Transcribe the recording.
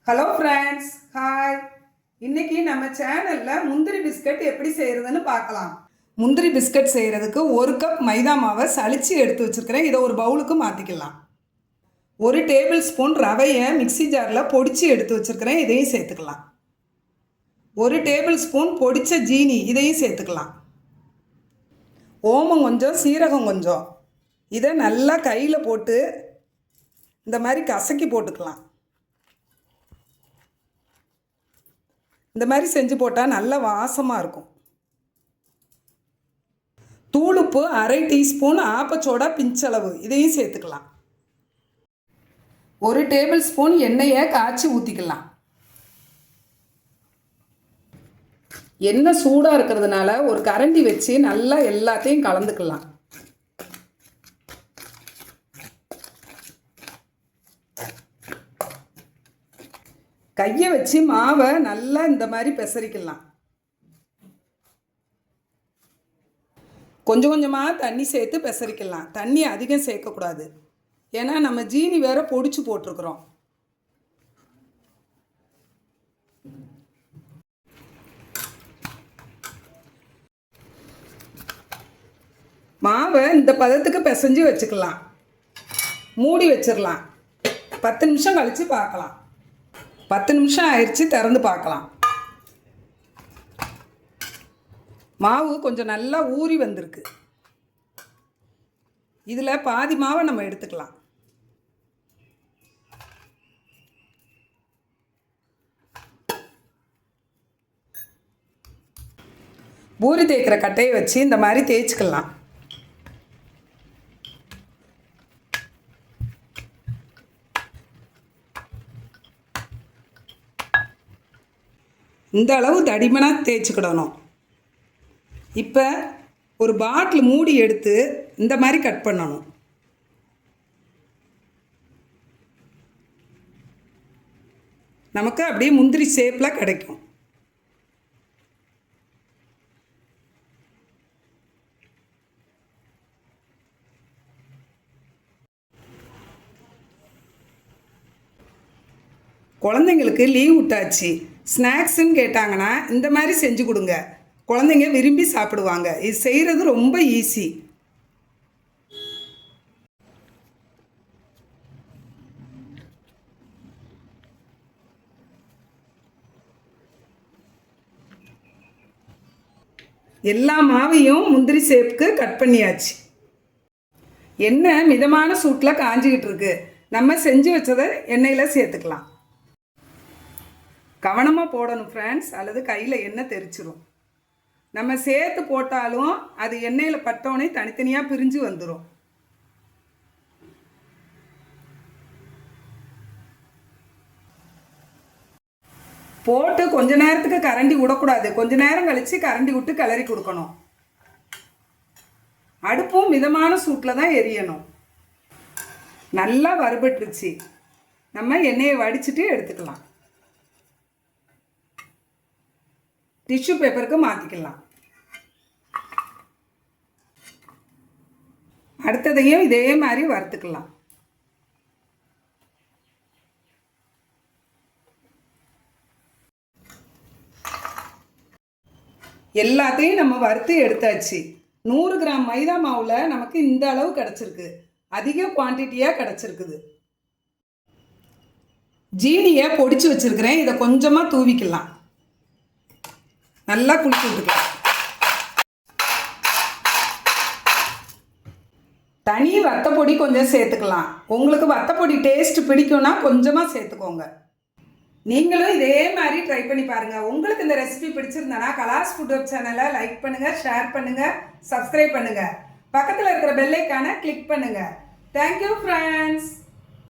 Hello friends, hi. இன்னைக்கு நம்ம சேனலில் முந்திரி பிஸ்கட் எப்படி செய்கிறதுன்னு பார்க்கலாம். முந்திரி பிஸ்கட் செய்கிறதுக்கு 1 கப் மைதா மாவை சலிச்சு எடுத்து வச்சுருக்கிறேன். இதை ஒரு பவுலுக்கு மாற்றிக்கலாம். 1 டேபிள் ஸ்பூன் ரவையை மிக்சி ஜாரில் பொடிச்சு எடுத்து வச்சுருக்கிறேன். இதையும் சேர்த்துக்கலாம். 1 டேபிள் ஸ்பூன் பொடித்த ஜீனி, இதையும் சேர்த்துக்கலாம். ஓமம் கொஞ்சம், சீரகம் கொஞ்சம். இதை நல்லா கையில் போட்டு இந்த மாதிரி கசக்கி போட்டுக்கலாம். இந்த மாதிரி செஞ்சு போட்டால் நல்ல வாசமாக இருக்கும். தூளுப்பு 1/2 டீஸ்பூன், ஆப்பச்சோடா பிஞ்சளவு, இதையும் சேர்த்துக்கலாம். 1 டேபிள் ஸ்பூன் எண்ணெயை காய்ச்சி ஊற்றிக்கலாம். எண்ணெய் சூடாக இருக்கிறதுனால ஒரு கரண்டி வச்சு நல்லா எல்லாத்தையும் கலந்துக்கலாம். கையை வச்சு மாவை நல்லா இந்த மாதிரி பெசரிக்கலாம். கொஞ்சம் கொஞ்சமாக தண்ணி சேர்த்து பெசரிக்கலாம். தண்ணி அதிகம் சேர்க்கக்கூடாது, ஏன்னா நம்ம ஜீனி வேற பொடிச்சு போட்டிருக்கிறோம். மாவை இந்த பதத்துக்கு பிசைஞ்சு வச்சுக்கலாம். மூடி வச்சிடலாம். 10 நிமிஷம் கழித்து பார்க்கலாம். 10 நிமிஷம் ஆயிடுச்சு, திறந்து பார்க்கலாம். மாவு கொஞ்சம் நல்லா ஊறி வந்திருக்கு. இதில் பாதி மாவை நம்ம எடுத்துக்கலாம். பூரி தேய்க்கிற கட்டையை வச்சு இந்த மாதிரி தேய்ச்சிக்கலாம். இந்த அளவு தடிமனாக தேய்ச்சிக்கிடணும். இப்போ ஒரு பாட்டில் மூடி எடுத்து இந்த மாதிரி கட் பண்ணணும். நமக்கு அப்படியே முந்திரி ஷேப்பில் கிடைக்கும். குழந்தைங்களுக்கு லீவ் விட்டாச்சு, ஸ்நாக்ஸுன்னு கேட்டாங்கன்னா இந்த மாதிரி செஞ்சு கொடுங்க. குழந்தைங்க விரும்பி சாப்பிடுவாங்க. இது செய்கிறது ரொம்ப ஈஸி. எல்லா மாவையும் முந்திரி ஷேப்புக்கு கட் பண்ணியாச்சு. எண்ணெய் மிதமான சூட்டில் காஞ்சிக்கிட்டு இருக்கு. நம்ம செஞ்சு வச்சதை எண்ணெயில் சேர்த்துக்கலாம். கவனமாக போடணும் ஃப்ரெண்ட்ஸ், அல்லது கையில் எண்ணெய் தெரிச்சிடும். நம்ம சேர்த்து போட்டாலும் அது எண்ணெயில் பட்டோன்னே தனித்தனியாக பிரிஞ்சு வந்துடும். போட்டு கொஞ்ச நேரத்துக்கு கரண்டி விடக்கூடாது. கொஞ்ச நேரம் கழித்து கரண்டி விட்டு கிளறி கொடுக்கணும். அடுப்பும் மிதமான சூட்டில் தான் எரியணும். நல்லா வறுபட்டுருச்சு. நம்ம எண்ணெயை வடிச்சிட்டு எடுத்துக்கலாம். டிஷ்யூ பேப்பருக்கு மாற்றிக்கலாம். அடுத்ததையும் இதே மாதிரி வறுத்துக்கலாம். எல்லாத்தையும் நம்ம வறுத்து எடுத்தாச்சு. 100 கிராம் மைதா மாவில் நமக்கு இந்த அளவு கிடச்சிருக்கு. அதிக குவான்டிட்டியாக கிடச்சிருக்குது. ஜீனியை பொடிச்சு வச்சுருக்கிறேன். இதை கொஞ்சமாக தூவிக்கலாம். நல்லா குளிச்சு விட்டுக்கலாம். தனி வத்தப்பொடி கொஞ்சம் சேர்த்துக்கலாம். உங்களுக்கு வத்தப்பொடி டேஸ்ட் பிடிக்கும்னா கொஞ்சமாக சேர்த்துக்கோங்க. நீங்களும் இதே மாதிரி ட்ரை பண்ணி பாருங்கள். உங்களுக்கு இந்த ரெசிபி பிடிச்சிருந்தனா கலாஸ் ஃபுட் வெப் சேனலை லைக் பண்ணுங்கள், ஷேர் பண்ணுங்கள், சப்ஸ்கிரைப் பண்ணுங்கள். பக்கத்தில் இருக்கிற பெல் ஐக்கானை கிளிக் பண்ணுங்கள். Thank you friends.